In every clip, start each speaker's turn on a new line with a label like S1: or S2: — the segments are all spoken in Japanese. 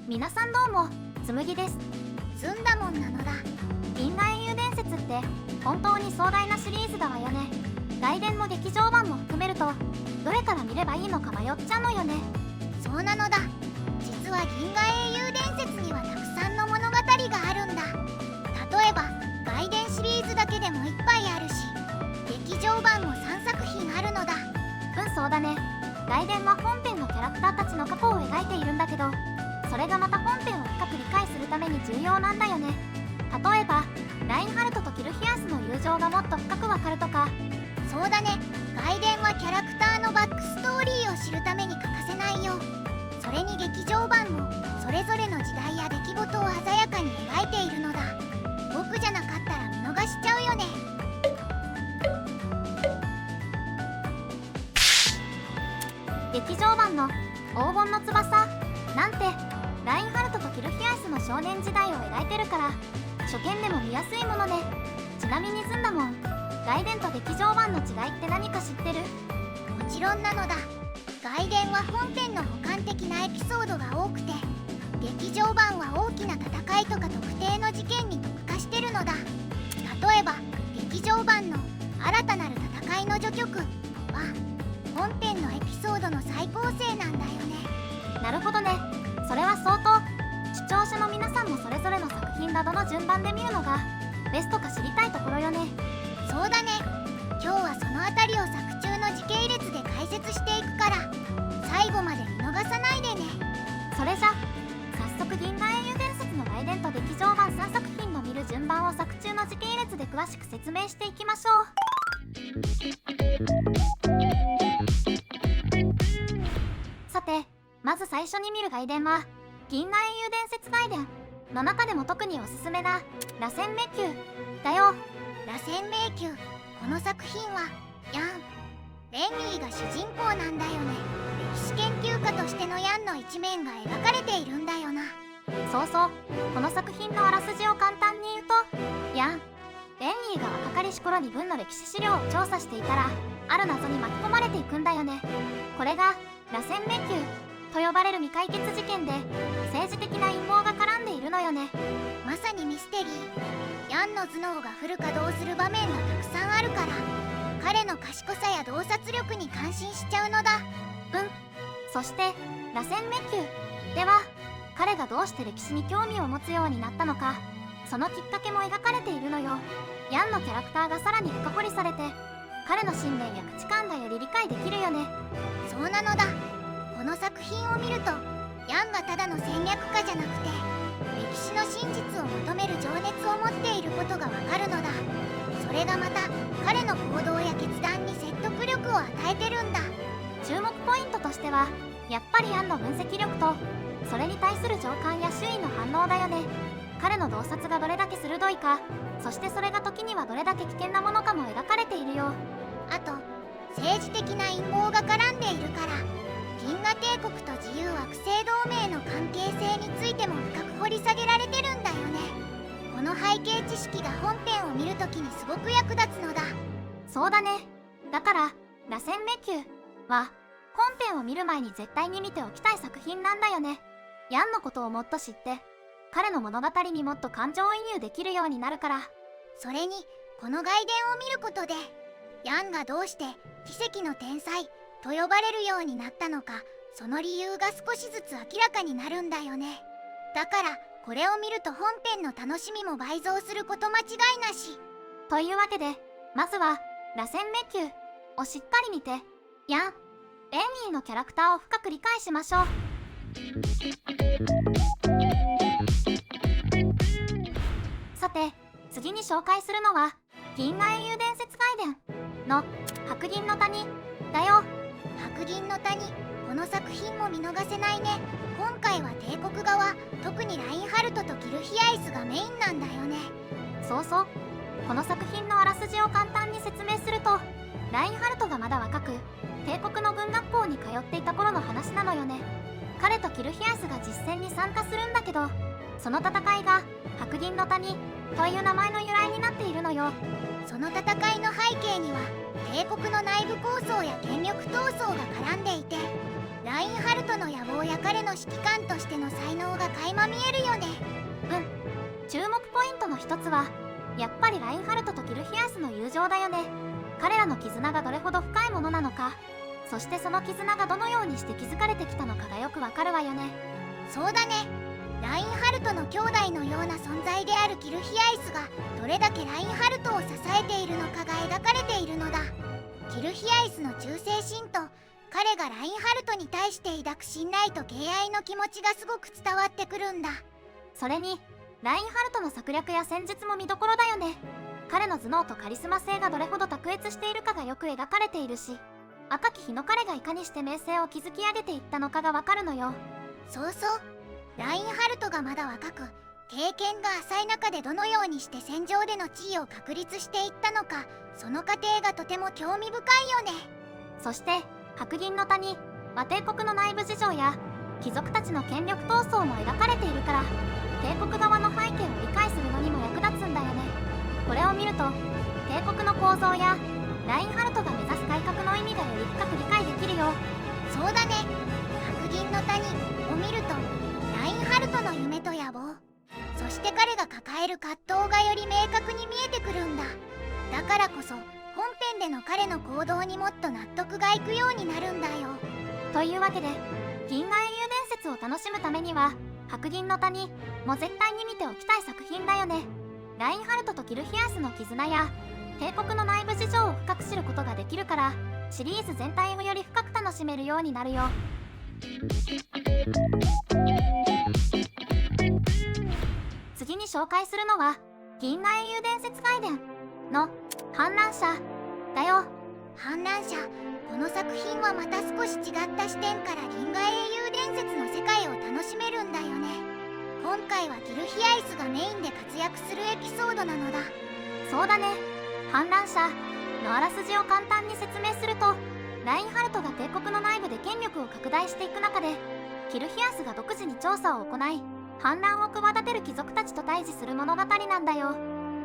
S1: 皆さんどうも、つむぎです。
S2: ずんだもんなのだ。
S1: 銀河英雄伝説って本当に壮大なシリーズだわよね。外伝も劇場版も含めるとどれから見ればいいのか迷っちゃうのよね。
S2: そうなのだ。実は銀河英雄伝説にはたくさんの物語があるんだ。例えば外伝シリーズだけでもいっぱいあるし、劇場版も3作品あるのだ。
S1: そうだね。外伝は本編のキャラクターたちの過去を描いているんだけど、それがまた本編を深く理解するために重要なんだよね。例えばラインハルトとキルヒアスの友情がもっと深くわかるとか。
S2: そうだね。外伝はキャラクターのバックストーリーを知るために欠かせないよ。それに劇場版もそれぞれの時代や出来事を鮮やかに描いているのだ。僕じゃなかったら見逃しちゃうよね。
S1: 劇場版の黄金の翼なんてラインハルトとキルヒアスの少年時代を描いてるから初見でも見やすいものね。ちなみにずんだもん、外伝と劇場版の違いって何か知ってる？
S2: もちろんなのだ。外伝は本編の補完的なエピソードが多くて、劇場版は大きな戦いとか特定の事件に特化してるのだ。例えば劇場版の新たなる戦いの序曲は本編のエピソードの再構成なんだよね。
S1: なるほどね。それは相当視聴者の皆さんもそれぞれの作品などの順番で見るのがベストか知りたいところよね。
S2: そうだね。今日はそのあたりを作中の時系列で解説していくから最後まで見逃さないでね。
S1: それじゃ早速銀河英雄伝説の外伝と劇場版3作品の見る順番を作中の時系列で詳しく説明していきましょう。さてまず最初に見る外伝は銀河英雄伝説外伝の中でも特におすすめな螺旋迷宮だよ。
S2: 螺旋迷宮、この作品はヤン・レンリーが主人公なんだよね。歴史研究家としてのヤンの一面が描かれているんだよな。
S1: そうそう、この作品のあらすじを簡単に言うと、ヤン・レンリーが若かりし頃に軍の歴史資料を調査していたらある謎に巻き込まれていくんだよね。これが螺旋迷宮と呼ばれる未解決事件で政治的な陰謀が絡んでいるのよね。
S2: まさにミステリー。ヤンの頭脳がフル稼働する場面がたくさんあるから彼の賢さや洞察力に感心しちゃうのだ。
S1: そして螺旋迷宮では彼がどうして歴史に興味を持つようになったのか、そのきっかけも描かれているのよ。ヤンのキャラクターがさらに深掘りされて彼の信念や価値観がより理解できるよね。
S2: そうなのだ。この作品を見るとヤンがただの戦略家じゃなくて歴史の真実を求める情熱を持っていることがわかるのだ。それがまた彼の行動や決断に説得力を与えてるんだ。
S1: 注目ポイントとしてはやっぱりヤンの分析力とそれに対する情感や周囲の反応だよね。彼の洞察がどれだけ鋭いか、そしてそれが時にはどれだけ危険なものかも描かれているよ。
S2: あと政治的な陰謀が絡んでいるから銀河帝国と自由惑星同盟の関係性についても深く掘り下げられてるんだよね。この背景知識が本編を見るときにすごく役立つのだ。
S1: そうだね。だから螺旋迷宮は本編を見る前に絶対に見ておきたい作品なんだよね。ヤンのことをもっと知って彼の物語にもっと感情移入できるようになるから。
S2: それにこの外伝を見ることでヤンがどうして奇跡の天才と呼ばれるようになったのか、その理由が少しずつ明らかになるんだよね。だからこれを見ると本編の楽しみも倍増すること間違いなし。
S1: というわけでまずは螺旋迷宮をしっかり見てヤン・レンリーのキャラクターを深く理解しましょう。さて次に紹介するのは銀河英雄伝説外伝の白銀の谷だよ。
S2: 白銀の谷、この作品も見逃せないね。今回は帝国側、特にラインハルトとキルヒアイスがメインなんだよね。
S1: そうそう、この作品のあらすじを簡単に説明すると、ラインハルトがまだ若く帝国の軍学校に通っていた頃の話なのよね。彼とキルヒアイスが実戦に参加するんだけど、その戦いが白銀の谷という名前の由来になっているのよ。
S2: その戦いの背景には帝国の内部構想や権力闘争が絡んでいて、ラインハルトの野望や彼の指揮官としての才能が垣間見えるよね。
S1: 注目ポイントの一つはやっぱりラインハルトとギルヒアスの友情だよね。彼らの絆がどれほど深いものなのか、そしてその絆がどのようにして築かれてきたのかがよくわかるわよね。
S2: そうだね。ラインハルトの兄弟のような存在であるギルヒアイスがどれだけラインハルトを支えているのかが描かれているのだ。ギルヒアイスの忠誠心と彼がラインハルトに対して抱く信頼と敬愛の気持ちがすごく伝わってくるんだ。
S1: それにラインハルトの策略や戦術も見どころだよね。彼の頭脳とカリスマ性がどれほど卓越しているかがよく描かれているし、赤き日の彼がいかにして名声を築き上げていったのかがわかるのよ。
S2: そうそう。ラインハルトがまだ若く経験が浅い中でどのようにして戦場での地位を確立していったのか、その過程がとても興味深いよね。
S1: そして白銀の谷は帝国の内部事情や貴族たちの権力闘争も描かれているから、帝国側の背景を理解するのにも役立つんだよね。これを見ると帝国の構造やラインハルトが目指す改革の意味がより深く理解できるよ。
S2: そうだね。白銀の谷を見るとラインハルトの夢と野望、そして彼が抱える葛藤がより明確に見えてくるんだ。だからこそ本編での彼の行動にもっと納得がいくようになるんだよ。
S1: というわけで銀河英雄伝説を楽しむためには白銀の谷も絶対に見ておきたい作品だよね。ラインハルトとギルヒアスの絆や帝国の内部事情を深く知ることができるから、シリーズ全体をより深く楽しめるようになるよ。次に紹介するのは銀河英雄伝説外伝の反乱者だよ。
S2: 反乱者、この作品はまた少し違った視点から銀河英雄伝説の世界を楽しめるんだよね。今回はギルヒアイスがメインで活躍するエピソードなのだ。
S1: そうだね。反乱者のあらすじを簡単に説明すると、ラインハルトが帝国の内部で権力を拡大していく中でギルヒアスが独自に調査を行い反乱を企てる貴族たちと対峙する物語なんだよ。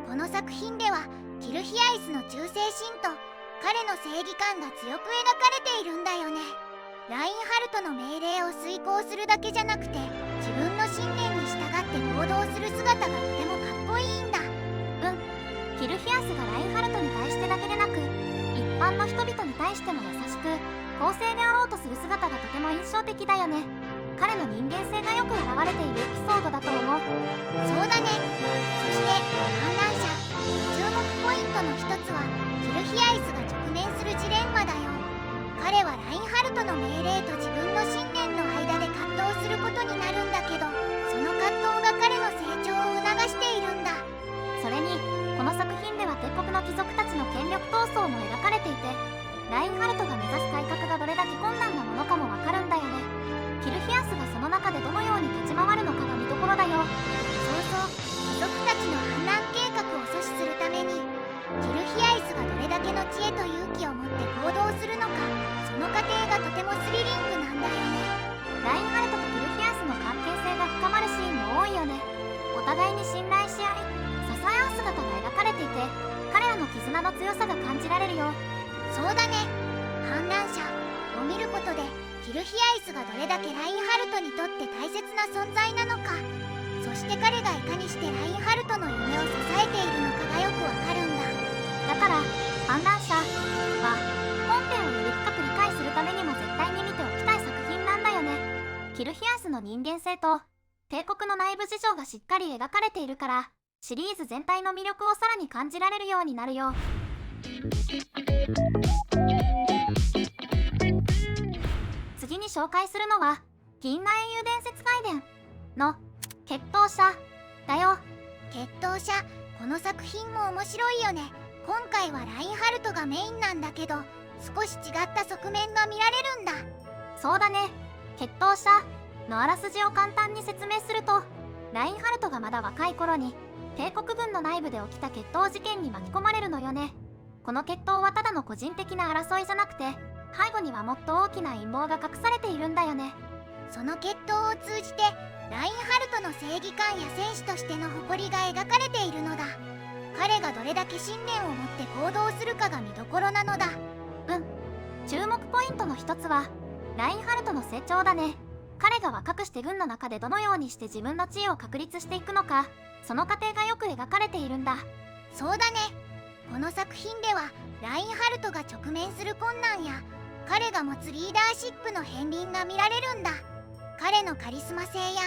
S2: この作品ではギルヒアイスの忠誠心と彼の正義感が強く描かれているんだよね。ラインハルトの命令を遂行するだけじゃなくて、自分の信念に従って行動する姿がとてもかっこいいんだ。
S1: ギルヒアスがラインハルトに対してだけでなく一般の人々に対しても優しく公正であろうとする姿がとても印象的だよね。彼の人間性がよく表れているエピソードだと思う。
S2: そうだね。そして反乱者、注目ポイントの一つはギルヒアイスが直面するジレンマだよ。彼はラインハルトの命令と自分の信念の間で葛藤することになるんだけど、その葛藤が彼の成長を促しているんだ。
S1: それにこの作品では帝国の貴族たちの権力闘争も描かれていて、ラインハルトが目指す改革がどれだけ困難なものかもわかるんだよね。ギルヒアスがその中でどのように立ち回るのかが見どころだよ。
S2: そうそう。貴族たちの反乱計画を阻止するためにギルヒアイスがどれだけの知恵と勇気を持って行動するのか、その過程がとてもスリリングなんだよね。
S1: ラインハルトとギルヒアスの関係性が深まるシーンも多いよね。お互いに信頼し合い支え合う姿が描かれていて、彼らの絆の強さが感じられるよ。
S2: そうだね。反乱者を見ることでギルヒアイスがどれだけラインハルトにとって大切な存在なのか、そして彼がいかにしてラインハルトの夢を支えているのかがよくわかるんだ。
S1: だから反乱者は本編をより深く理解するためにも絶対に見ておきたい作品なんだよね。ギルヒアスの人間性と帝国の内部事情がしっかり描かれているから、シリーズ全体の魅力をさらに感じられるようになるよ。次に紹介するのは銀河英雄伝説外伝の決闘者だよ。
S2: 決闘者、この作品も面白いよね。今回はラインハルトがメインなんだけど、少し違った側面が見られるんだ。
S1: そうだね。決闘者のあらすじを簡単に説明すると、ラインハルトがまだ若い頃に帝国軍の内部で起きた決闘事件に巻き込まれるのよね。この決闘はただの個人的な争いじゃなくて、背後にはもっと大きな陰謀が隠されているんだよね。
S2: その決闘を通じてラインハルトの正義感や戦士としての誇りが描かれているのだ。彼がどれだけ信念を持って行動するかが見どころなのだ。
S1: 注目ポイントの一つはラインハルトの成長だね。彼が若くして軍の中でどのようにして自分の地位を確立していくのか、その過程がよく描かれているんだ。
S2: そうだね。この作品ではラインハルトが直面する困難や彼が持つリーダーシップの片鱗が見られるんだ。彼のカリスマ性や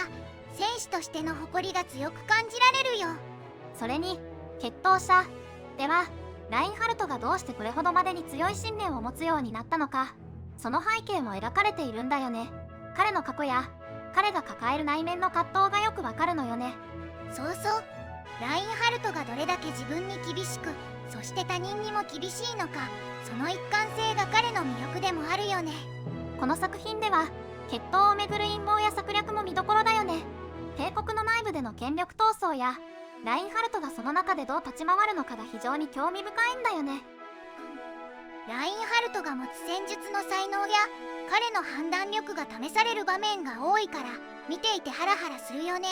S2: 戦士としての誇りが強く感じられるよ。
S1: それに決闘者では、ラインハルトがどうしてこれほどまでに強い信念を持つようになったのか、その背景も描かれているんだよね。彼の過去や彼が抱える内面の葛藤がよくわかるのよね。
S2: そうそう。ラインハルトがどれだけ自分に厳しく、そして他人にも厳しいのか、その一貫性が彼の魅力でもあるよね。
S1: この作品では決闘をめぐる陰謀や策略も見どころだよね。帝国の内部での権力闘争やラインハルトがその中でどう立ち回るのかが非常に興味深いんだよね。
S2: ラインハルトが持つ戦術の才能や彼の判断力が試される場面が多いから見ていてハラハラするよね。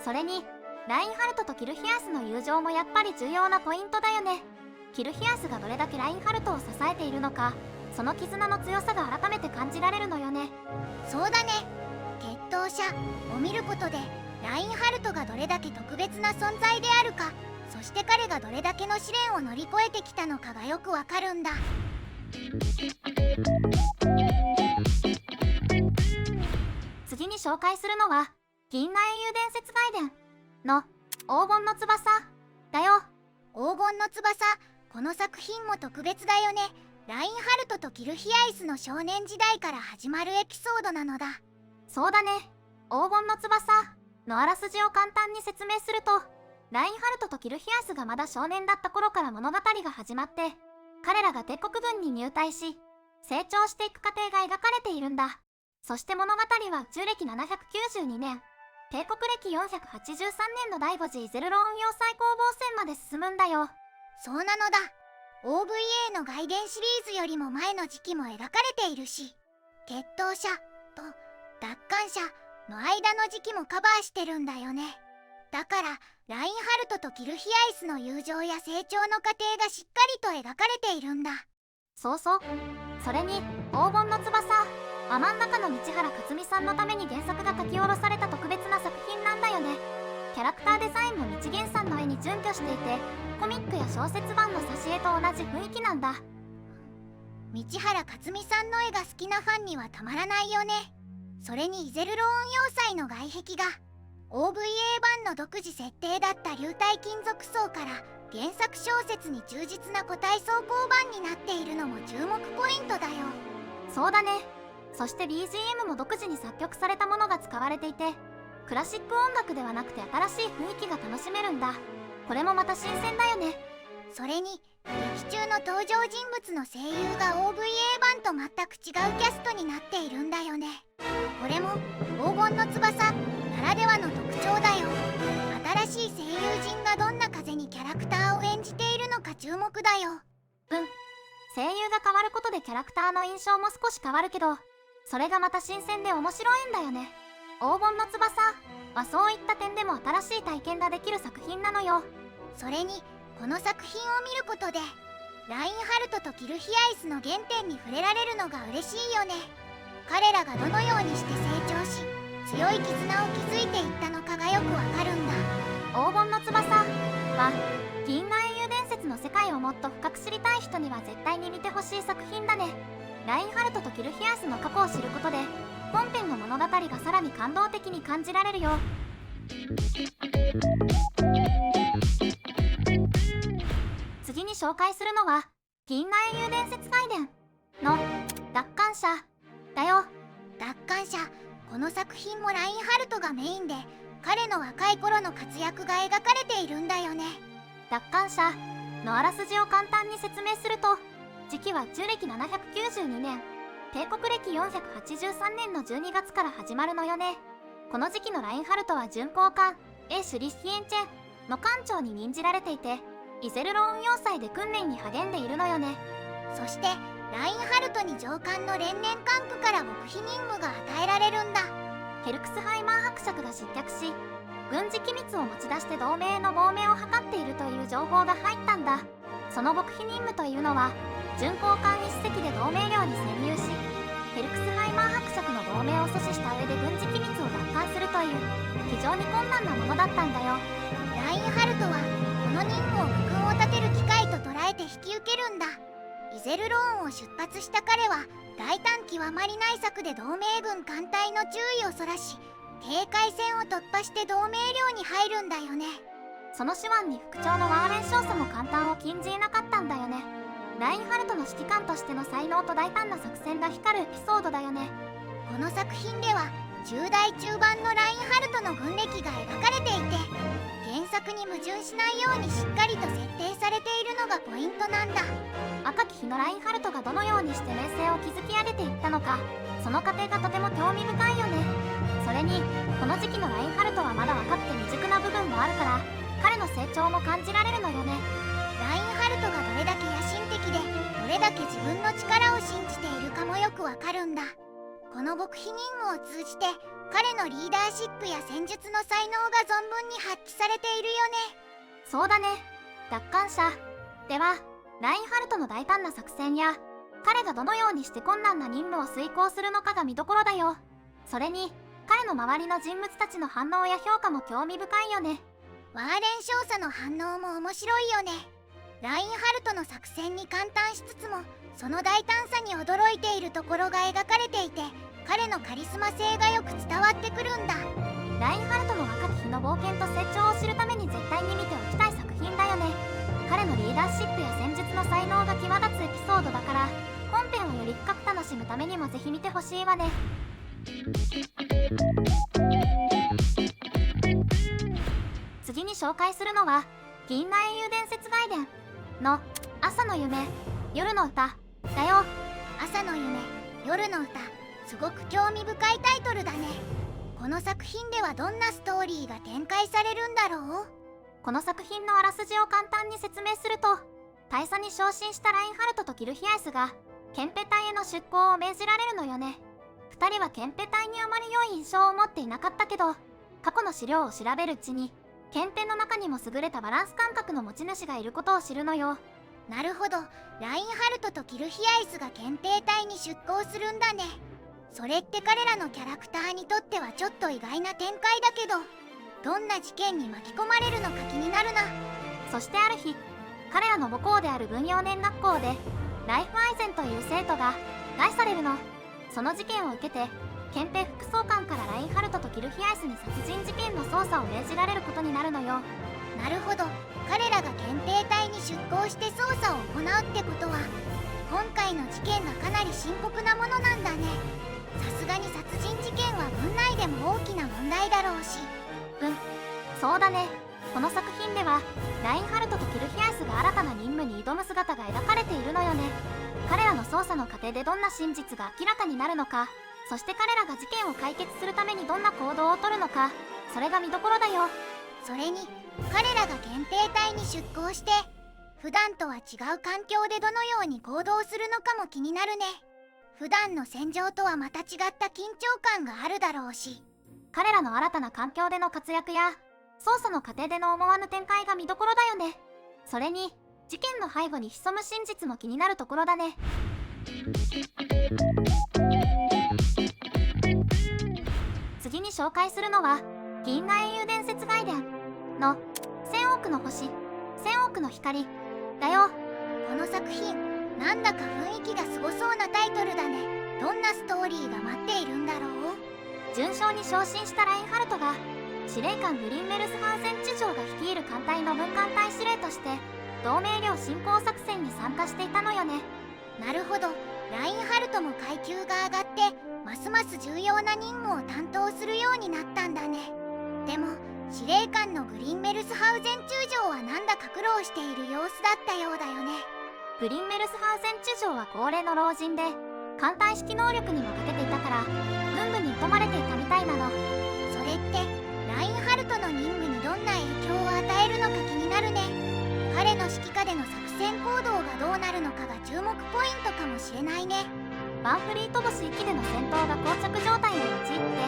S1: それにラインハルトとキルヒアスの友情もやっぱり重要なポイントだよね。キルヒアスがどれだけラインハルトを支えているのか、その絆の強さが改めて感じられるのよね。
S2: そうだね。決闘者を見ることでラインハルトがどれだけ特別な存在であるか、そして彼がどれだけの試練を乗り越えてきたのかがよくわかるんだ。
S1: 次に紹介するのは銀河英雄伝説外伝の黄金の翼だよ。
S2: 黄金の翼、この作品も特別だよね。ラインハルトとキルヒアイスの少年時代から始まるエピソードなのだ。
S1: そうだね。黄金の翼のあらすじを簡単に説明すると、ラインハルトとキルヒアスがまだ少年だった頃から物語が始まって、彼らが帝国軍に入隊し成長していく過程が描かれているんだ。そして物語は宇宙歴792年、帝国歴483年の第5次イゼルロ運用再攻防戦まで進むんだよ。
S2: そうなのだ。 OVA の外伝シリーズよりも前の時期も描かれているし、決闘者と奪還者の間の時期もカバーしてるんだよね。だからラインハルトとキルヒアイスの友情や成長の過程がしっかりと描かれているんだ。
S1: そうそう。それに黄金の翼は真ん中の道原克実さんのために原作が書き下ろされた特別な作品なんだよね。キャラクターデザインも日源さんの絵に準拠していて、コミックや小説版の挿絵と同じ雰囲気なんだ。
S2: 道原克実さんの絵が好きなファンにはたまらないよね。それにイゼルロ運要塞の外壁が OVA 版の独自設定だった流体金属層から原作小説に忠実な個体装甲版になっているのも注目ポイントだよ。
S1: そうだね。そして BGM も独自に作曲されたものが使われていて、クラシック音楽ではなくて新しい雰囲気が楽しめるんだ。これもまた新鮮だよね。
S2: それに劇中の登場人物の声優が OVA 版と全く違うキャストになっているんだよね。これも黄金の翼ならではの特徴だよ。新しい声優陣がどんな風にキャラクターを演じているのか注目だよ。
S1: 声優が変わることでキャラクターの印象も少し変わるけど、それがまた新鮮で面白いんだよね。黄金の翼はそういった点でも新しい体験ができる作品なのよ。
S2: それにこの作品を見ることでラインハルトとキルヒアイスの原点に触れられるのが嬉しいよね。彼らがどのようにして成長し強い絆を築いていったのかがよくわかるんだ。
S1: 黄金の翼は銀河英雄伝説の世界をもっと深く知りたい人には絶対に見てほしい作品だね。ラインハルトとキルヒアスの過去を知ることで本編の物語がさらに感動的に感じられるよ。次に紹介するのは銀河英雄伝説外伝の奪還者だよ。
S2: 奪還者、この作品もラインハルトがメインで彼の若い頃の活躍が描かれているんだよね。
S1: 奪還者のあらすじを簡単に説明すると、時期は中暦792年、帝国歴483年の12月から始まるのよね。この時期のラインハルトは巡航艦エシュリシエンチェンの艦長に任じられていて、イゼルロ運要塞で訓練に励んでいるのよね。
S2: そしてラインハルトに上官の連年管区から極秘任務が与えられるんだ。
S1: ヘルクスハイマー伯爵が失脚し、軍事機密を持ち出して同盟への亡命を図っているという情報が入ったんだ。その極秘任務というのは巡航艦1隻で同盟領に潜入し、フェルクスハイマー伯爵の亡命を阻止した上で軍事機密を奪還するという非常に困難なものだったんだよ。
S2: ラインハルトはこの任務を武勲を立てる機会と捉えて引き受けるんだ。イゼルローンを出発した彼は大胆極まりない策で同盟軍艦隊の注意をそらし、警戒線を突破して同盟領に入るんだよね。
S1: その手腕に副長のワーレン少佐も簡単を禁じなかったんだよね。ラインハルトの指揮官としての才能と大胆な作戦が光るエピソードだよね。
S2: この作品では10代中盤のラインハルトの軍歴が描かれていて、原作に矛盾しないようにしっかりと設定されているのがポイントなんだ。
S1: 赤き日のラインハルトがどのようにして名声を築き上げていったのか、その過程がとても興味深いよね。それにこの時期のラインハルトはまだ若くて未熟な部分もあるから、彼の成長も感じられるのよね。
S2: ラインハルトがどれだけ野心的でどれだけ自分の力を信じているかもよくわかるんだ。この極秘任務を通じて彼のリーダーシップや戦術の才能が存分に発揮されているよね。
S1: そうだね。奪還者ではラインハルトの大胆な作戦や彼がどのようにして困難な任務を遂行するのかが見どころだよ。それに彼の周りの人物たちの反応や評価も興味深いよね。
S2: ワーレン少佐の反応も面白いよね。ラインハルトの作戦に感嘆しつつも、その大胆さに驚いているところが描かれていて、彼のカリスマ性がよく伝わってくるんだ。
S1: ラインハルトの若き日の冒険と成長を知るために絶対に見ておきたい作品だよね。彼のリーダーシップや戦術の才能が際立つエピソードだから、本編をより深く楽しむためにもぜひ見てほしいわね。次に紹介するのは銀河英雄伝説外伝の朝の夢夜の歌だよ。
S2: 朝の夢夜の歌、すごく興味深いタイトルだね。この作品ではどんなストーリーが展開されるんだろう。
S1: この作品のあらすじを簡単に説明すると、大佐に昇進したラインハルトとギルヒアイスがケンペ隊への出向を命じられるのよね。2人はケンペ隊にあまり良い印象を持っていなかったけど、過去の資料を調べるうちにケンペの中にも優れたバランス感覚の持ち主がいることを知るのよ。
S2: なるほど、ラインハルトとギルヒアイスが憲兵隊に出向するんだね。それって彼らのキャラクターにとってはちょっと意外な展開だけど、どんな事件に巻き込まれるのか気になるな。
S1: そしてある日、彼らの母校である文幼年学校でライフアイゼンという生徒が害されるの。その事件を受けて憲兵副総監からラインハルトとギルヒアイスに殺人事件の捜査を命じられることになるのよ。
S2: なるほど、彼らが憲兵隊に出向して捜査を行うってことは、今回の事件がかなり深刻なものなんだね。さすがに殺人事件は軍内でも大きな問題だろうし。
S1: そうだね。この作品ではラインハルトとギルヒアイスが新たな任務に挑む姿が描かれているのよね。彼らの捜査の過程でどんな真実が明らかになるのか、そして彼らが事件を解決するためにどんな行動をとるのか、それが見どころだよ。
S2: それに彼らが憲兵隊に出向して普段とは違う環境でどのように行動するのかも気になるね。普段の戦場とはまた違った緊張感があるだろうし、
S1: 彼らの新たな環境での活躍や捜査の過程での思わぬ展開が見どころだよね。それに事件の背後に潜む真実も気になるところだね。次に紹介するのは銀河英雄伝説外伝の1000億の星1000億の光だよ。
S2: この作品なんだか雰囲気がすごそうなタイトルだね。どんなストーリーが待っているんだろう。
S1: 準将に昇進したラインハルトが司令官グリンメルスハーゼン地長が率いる艦隊の分艦隊司令として同盟領侵攻作戦に参加していたのよね。
S2: なるほど、ラインハルトも階級が上がってますます重要な任務を担当するようになったんだね。でも司令官のグリンメルスハウゼン中将はなんだか苦労している様子だったようだよね。
S1: グリンメルスハウゼン中将は高齢の老人で艦隊指揮能力にも長けていたから軍部に疎まれていたみたいなの。
S2: それってラインハルトの任務にどんな影響を与えるのか気になるね。彼の指揮下での作戦行動がどうなるのかが注目ポイントかもしれないね。
S1: バンフリート星域での戦闘が膠着状態に陥って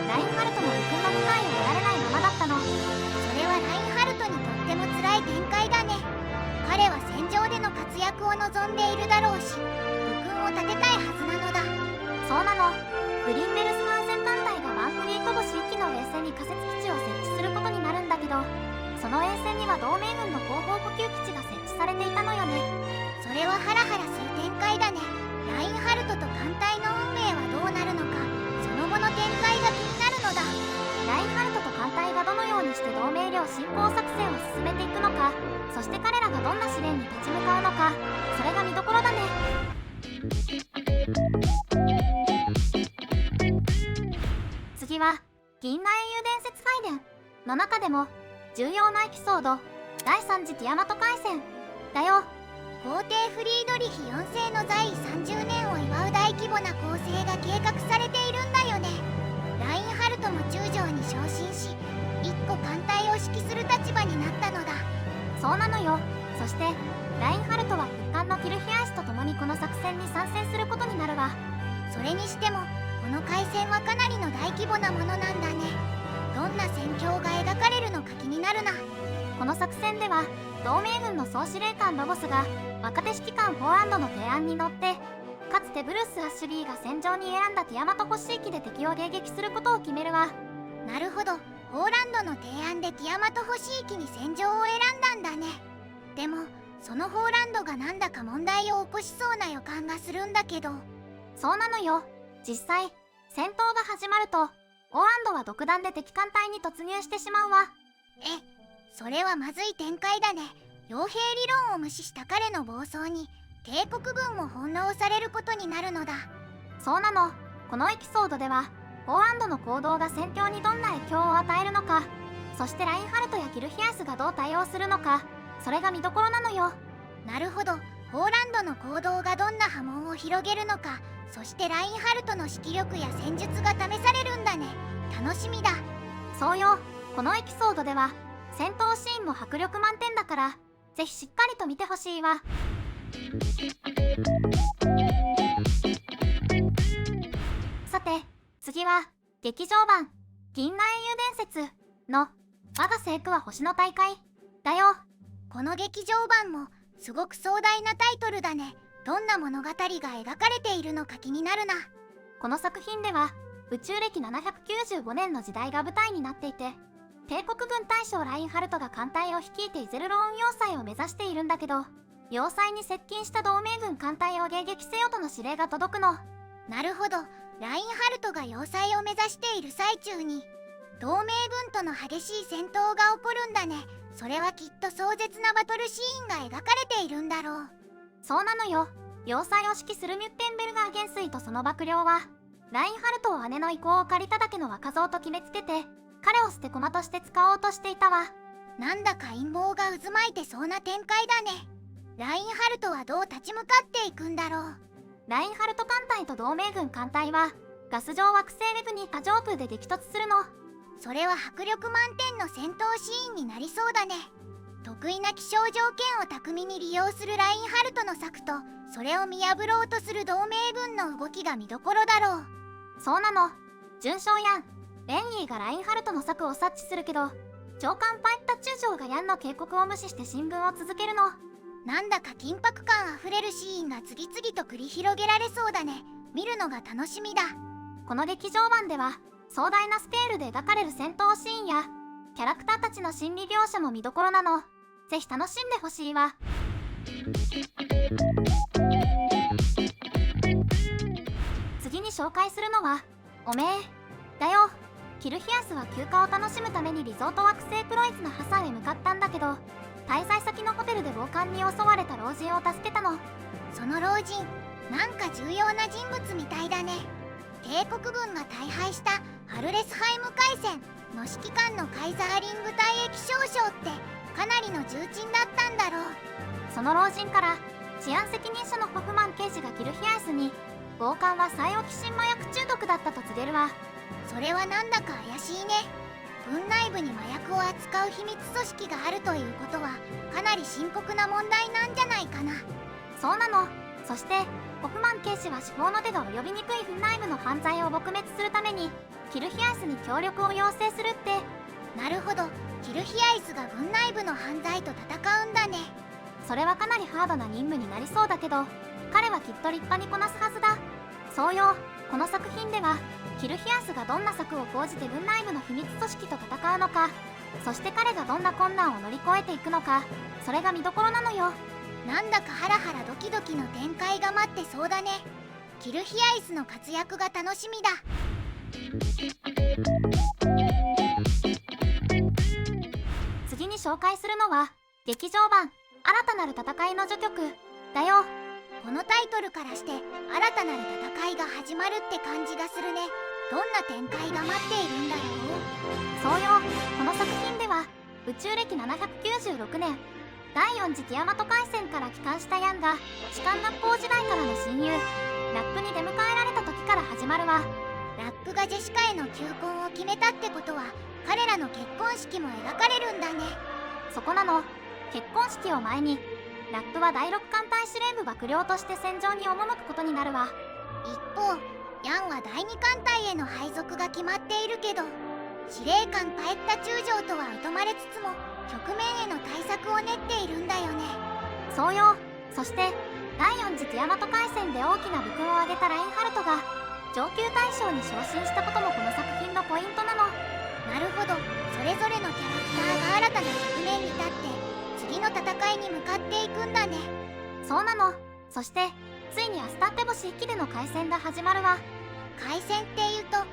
S1: ラインハルトも陸の機会を得られないままだったの。
S2: それはラインハルトにとっても辛い展開だね。彼は戦場での活躍を望んでいるだろうし、武勲を立てたいはずなのだ。
S1: そうなの。グリーンベルスハーゼン艦隊がワンフリート星1機の衛星に仮設基地を設置することになるんだけど、その衛星には同盟軍の後方補給基地が設置されていたのよね。
S2: それはハラハラする展開だね。ラインハルトと艦隊の運命はどうなるのか、その後の展開が気になるのだ。
S1: ラインハルトと艦隊がどのようにして同盟領侵攻作戦を進めていくのか、そして彼らがどんな試練に立ち向かうのか、それが見どころだね。次は銀河英雄伝説回伝の中でも重要なエピソード、第3次ティアマト海戦だよ。
S2: 皇帝フリードリヒ4世の在位30年を祝う大規模な攻勢が計画されているんだよね。ラインハルトも中将に昇進し、1個艦隊を指揮する立場になったのだ。
S1: そうなのよ。そしてラインハルトは復刊のキルヒアイスと共にこの作戦に参戦することになるわ。
S2: それにしてもこの海戦はかなりの大規模なものなんだね。どんな戦況が描かれるのか気になるな。
S1: この作戦では同盟軍の総司令官ロボスが若手指揮官フォーランドの提案に乗って、かつてブルース・アッシュリーが戦場に選んだティアマト星域で敵を迎撃することを決めるわ。
S2: なるほど、フォーランドの提案でティアマト星域に戦場を選んだんだね。でもそのフォーランドがなんだか問題を起こしそうな予感がするんだけど。
S1: そうなのよ。実際戦闘が始まるとフォーランドは独断で敵艦隊に突入してしまうわ。
S2: それはまずい展開だね。傭兵理論を無視した彼の暴走に帝国軍も翻弄されることになるのだ。
S1: そうなの。このエピソードではフォーランドの行動が戦況にどんな影響を与えるのか、そしてラインハルトやキルヒアイスがどう対応するのか、それが見どころなのよ。
S2: なるほど、フォーランドの行動がどんな波紋を広げるのか、そしてラインハルトの指揮力や戦術が試されるんだね。楽しみだ。
S1: そうよ。このエピソードでは戦闘シーンも迫力満点だから、ぜひしっかりと見てほしいわ。さて次は劇場版銀河英雄伝説の我が聖句は星の大会だよ。
S2: この劇場版もすごく壮大なタイトルだね。どんな物語が描かれているのか気になるな。
S1: この作品では宇宙歴795年の時代が舞台になっていて、帝国軍大将ラインハルトが艦隊を率いてイゼルローン要塞を目指しているんだけど、要塞に接近した同盟軍艦隊を迎撃せよとの指令が届くの。
S2: なるほど、ラインハルトが要塞を目指している最中に同盟軍との激しい戦闘が起こるんだね。それはきっと壮絶なバトルシーンが描かれているんだろう。
S1: そうなのよ。要塞を指揮するミュッテンベルガー元帥とその幕僚はラインハルトを姉の意向を借りただけの若造と決めつけて、彼を捨て駒として使おうとしていたわ。
S2: なんだか陰謀が渦巻いてそうな展開だね。ラインハルトはどう立ち向かっていくんだろう。
S1: ラインハルト艦隊と同盟軍艦隊はガス状惑星レグニカ上空で激突するの。
S2: それは迫力満点の戦闘シーンになりそうだね。得意な気象条件を巧みに利用するラインハルトの策と、それを見破ろうとする同盟軍の動きが見どころだろう。
S1: そうなの。準将ヤンレンイーがラインハルトの策を察知するけど、長官パイッタ中将がヤンの警告を無視して進軍を続けるの。
S2: なんだか緊迫感あふれるシーンが次々と繰り広げられそうだね。見るのが楽しみだ。
S1: この劇場版では壮大なスケールで描かれる戦闘シーンやキャラクターたちの心理描写も見どころなの。ぜひ楽しんでほしいわ。次に紹介するのはおめえだよ。キルヒアスは休暇を楽しむためにリゾート惑星クロイツのハサンへ向かったんだけど、滞在先のホテルで暴漢に襲われた老人を助けたの。
S2: その老人、なんか重要な人物みたいだね。帝国軍が大敗したハルレスハイム海戦の指揮官のカイザーリング隊へ気象将ってかなりの重鎮だったんだろう。
S1: その老人から治安責任者のホフマン刑事がキルヒアイスに暴漢はサイオキシン麻薬中毒だったと告げるわ。
S2: それはなんだか怪しいね。軍内部に麻薬を扱う秘密組織があるということはかなり深刻な問題なんじゃないかな。
S1: そうなの。そしてホフマン警視は司法の手が及びにくい軍内部の犯罪を撲滅するためにキルヒアイスに協力を要請するって。
S2: なるほど、キルヒアイスが軍内部の犯罪と戦うんだね。
S1: それはかなりハードな任務になりそうだけど、彼はきっと立派にこなすはずだ。そうよ。この作品ではキルヒアスがどんな策を講じて軍内部の秘密組織と戦うのか、そして彼がどんな困難を乗り越えていくのか、それが見どころなのよ。
S2: なんだかハラハラドキドキの展開が待ってそうだね。キルヒアイスの活躍が楽しみだ。
S1: 次に紹介するのは劇場版新たなる戦いの序曲だよ。
S2: このタイトルからして新たなる戦いが始まるって感じがするね。どんな展開が待っているんだろう。
S1: そうよ、この作品では宇宙歴796年第4次ティアマト海戦から帰還したヤンが士官学校時代からの親友ラップに出迎えられた時から始まるわ。
S2: ラップがジェシカへの求婚を決めたってことは彼らの結婚式も描かれるんだね。
S1: そこなの。結婚式を前にラップは第6艦隊司令部幕僚として戦場に赴くことになるわ。
S2: 一方ヤンは第2艦隊への配属が決まっているけど、司令官パエッタ中将とは疎まれつつも局面への対策を練っているんだよね。
S1: そうよ。そして第4次ティアマト海戦で大きな武勲を挙げたラインハルトが上級大将に昇進したこともこの作品のポイントなの。
S2: なるほど、それぞれのキャラクターが新たな局面に立って次の戦いに向かっていくんだね。
S1: そうなの。そしてついにアスタッテ星域での海戦が始まるわ。
S2: 海戦っていうと迫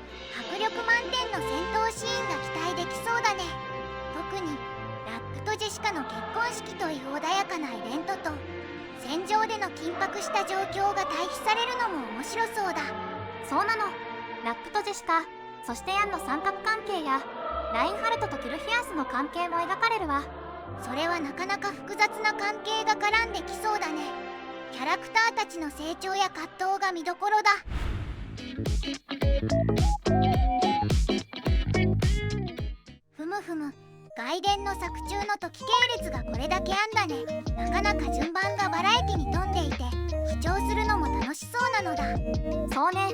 S2: 力満点の戦闘シーンが期待できそうだね。特にラップとジェシカの結婚式という穏やかなイベントと戦場での緊迫した状況が対比されるのも面白そうだ。
S1: そうなの。ラップとジェシカ、そしてヤンの三角関係やラインハルトとキルヒアスの関係も描かれるわ。
S2: それはなかなか複雑な関係が絡んできそうだね。キャラクターたちの成長や葛藤が見どころだ。ふむふむ、外伝の作中の時系列がこれだけあんだね。なかなか順番がバラエティに富んでいて視聴するのも楽しそうなのだ。
S1: そうね。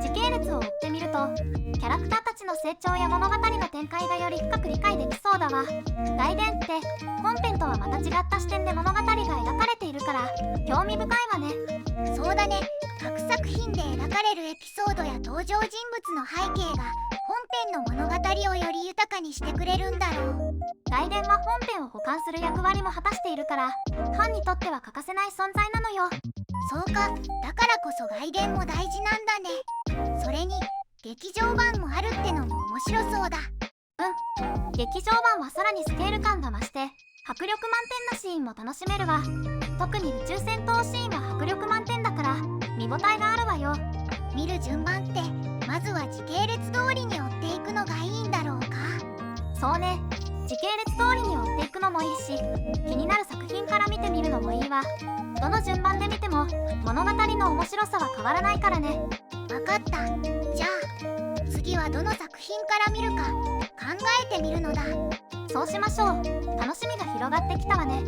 S1: 時系列を追ってみるとキャラクターたちの成長や物語の展開がより深く理解できそうだわ。外伝って本編とはまた違った視点で物語が描かれているから興味深いわね。
S2: そうだね。各作品で描かれるエピソードや登場人物の背景が本編の物語をより豊かにしてくれるんだろう。
S1: 外伝は本編を補完する役割も果たしているからファンにとっては欠かせない存在なのよ。
S2: そうか、だからこそ外伝も大事なんだね。それに劇場版もあるってのも面白そうだ。
S1: 劇場版はさらにスケール感が増して迫力満点なシーンも楽しめるわ。特に宇宙戦闘シーンは迫力満点だから見応えがあるわよ。
S2: 見る順番ってまずは時系列通りに追っていくのがいいんだろうか。
S1: そうね。時系列通りに追っていくのもいいし気になる作品から見てみるのもいいわ。どの順番で見ても物語の面白さは変わらないからね。
S2: わかった。じゃあ次はどの作品から見るか考えてみるのだ。
S1: そうしましょう。楽しみが広がってきたわね。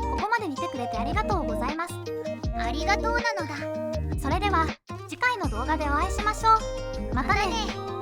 S1: ここまで見てくれてありがとうございます。
S2: ありがとうなのだ。
S1: それでは次回の動画でお会いしましょう。またね。